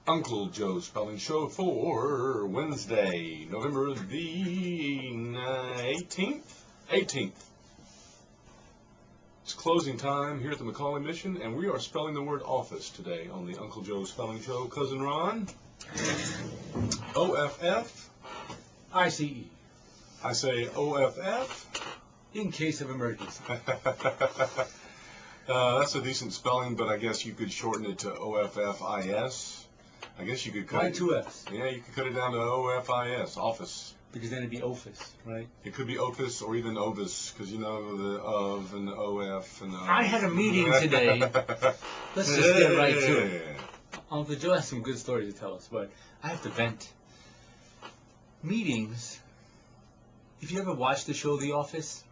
Uncle Joe's Spelling Show for Wednesday, November the 18th. It's closing time here at the McCallie Mission, and we are spelling the word office today on the Uncle Joe's Spelling Show. Cousin Ron, O-F-F-I-C-E. I say O-F-F. In case of emergency. That's a decent spelling, but I guess you could shorten it to O-F-F-I-S. I guess you could cut it. Two F's. Yeah, you could cut it down to O-F-I-S, office. Because then it'd be office, right? It could be office or even ovis, because you know the of and the O-F and the... I had a meeting today. Let's just get right to it. Uncle Joe has some good stories to tell us, but I have to vent. Meetings, if you ever watched the show The Office,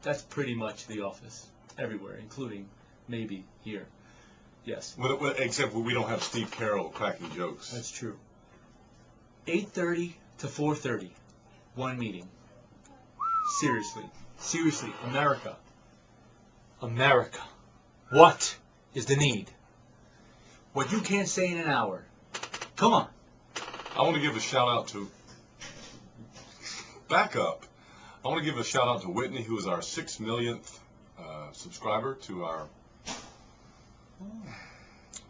that's pretty much The Office. Everywhere, including maybe here. Yes. Well, except we don't have Steve Carroll cracking jokes. That's true. 8:30 to 4:30, one meeting. Seriously, America. What is the need? What you can't say in an hour. Come on. I want to give a shout out to... Back up. I want to give a shout out to Whitney, who is our 6 millionth subscriber to our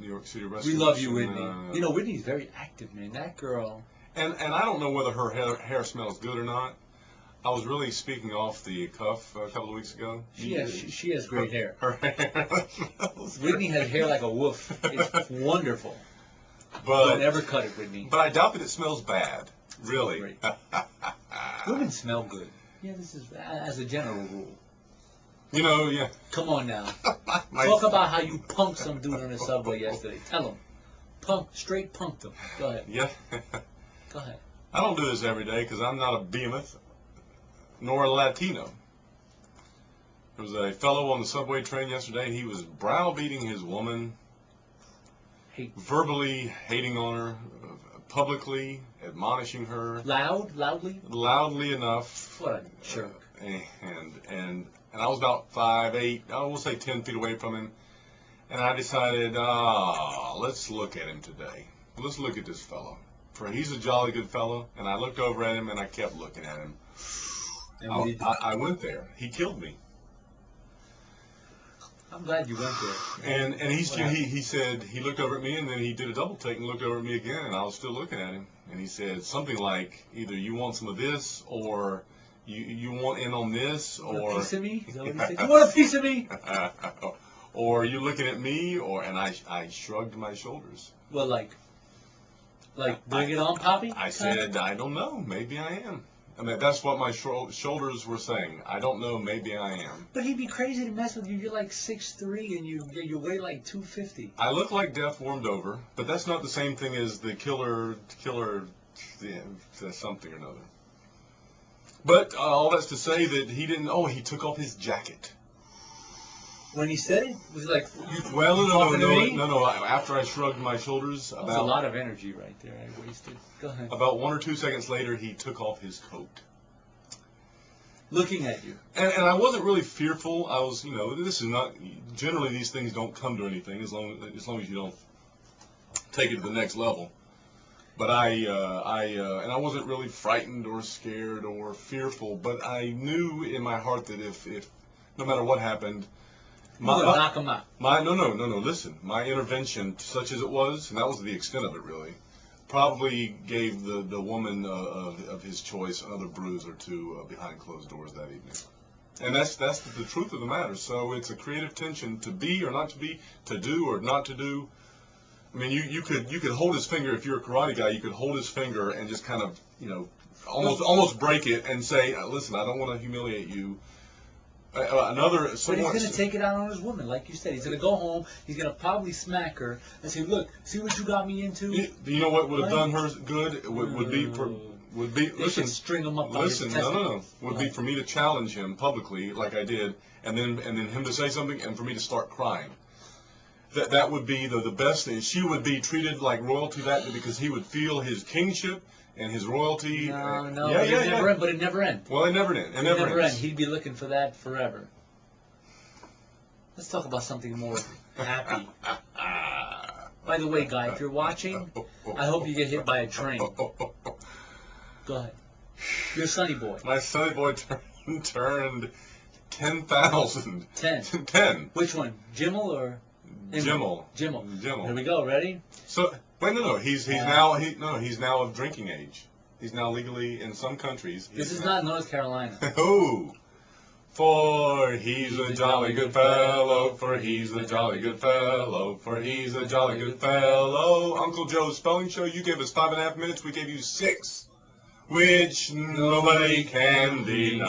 New York City Rescue. We love you, Whitney. You know, Whitney's very active, man. That girl. And I don't know whether her hair smells good or not. I was really speaking off the cuff a couple of weeks ago. She has great hair. Her hair smells Whitney has hair like a wolf. It's wonderful. But Don't ever cut it, Whitney. But I doubt that it smells bad. Really. Women smell good. Yeah, this is as a general rule. You know, yeah. Come on now. Talk about how you punked some dude on the subway yesterday. Tell him. Straight punked him. Go ahead. Yeah. Go ahead. I don't do this every day because I'm not a behemoth nor a Latino. There was a fellow on the subway train yesterday. He was browbeating his woman, verbally hating on her, publicly admonishing her. Loudly? Loudly enough. What a jerk. And I was about 5'8", I will say 10 feet away from him, and I decided, let's look at him today. Let's look at this fellow. For he's a jolly good fellow, and I looked over at him, and I kept looking at him. And I went there. He killed me. I'm glad you went there. And he said, he looked over at me, and then he did a double take and looked over at me again, and I was still looking at him. And he said something like, either you want some of this, or you want in on this, or... A piece of me? Is that what he said? You want a piece of me? Or you looking at me, and I shrugged my shoulders. Well, like bring it on, Poppy? I said, I don't know, maybe I am. I mean, that's what my shoulders were saying. I don't know, maybe I am. But he'd be crazy to mess with you. You're like 6'3", and you weigh like 250. I look like death warmed over, but that's not the same thing as the killer something or another. But all that's to say that he didn't. Oh, he took off his jacket. When he said it, was it like no. After I shrugged my shoulders, that was a lot of energy right there. I wasted. Go ahead. About 1 or 2 seconds later, he took off his coat. Looking at you. And I wasn't really fearful. I was, this is not. Generally, these things don't come to anything as long as you don't take it to the next level. But I wasn't really frightened or scared or fearful. But I knew in my heart that if no matter what happened, knock him out. No. Listen, my intervention, such as it was, and that was the extent of it, really, probably gave the woman of his choice another bruise or two behind closed doors that evening. And that's the truth of the matter. So it's a creative tension to be or not to be, to do or not to do. I mean, you could hold his finger if you're a karate guy. You could hold his finger and just kind of, almost break it and say, listen, I don't want to humiliate you. But he's going to take it out on his woman, like you said. He's going to go home. He's going to probably smack her and say, "Look, see what you got me into." You know what would have done her good? Would be listen. String him up. Listen, no. Would be for me to challenge him publicly, like I did, and then him to say something, and for me to start crying. That would be the best thing. She would be treated like royalty because he would feel his kingship and his royalty. No. But it never ends. Well, it never ends. It never ends. He'd be looking for that forever. Let's talk about something more happy. By the way, Guy, if you're watching, I hope you get hit by a train. Go ahead. You're Sonny Boy. My Sonny Boy turned 10,000. 10. 10. Which one? Jimmel or? Jimmel. Jimmel. Jimmel. Here we go. Ready? So wait, no. He's now of drinking age. He's now legally in some countries. This is not North Carolina. Oh. For he's a jolly good fellow, for he's a jolly good fellow, for he's a jolly good fellow. Uncle Joe's Spelling Show, you gave us 5.5 minutes, we gave you 6, which nobody can deny.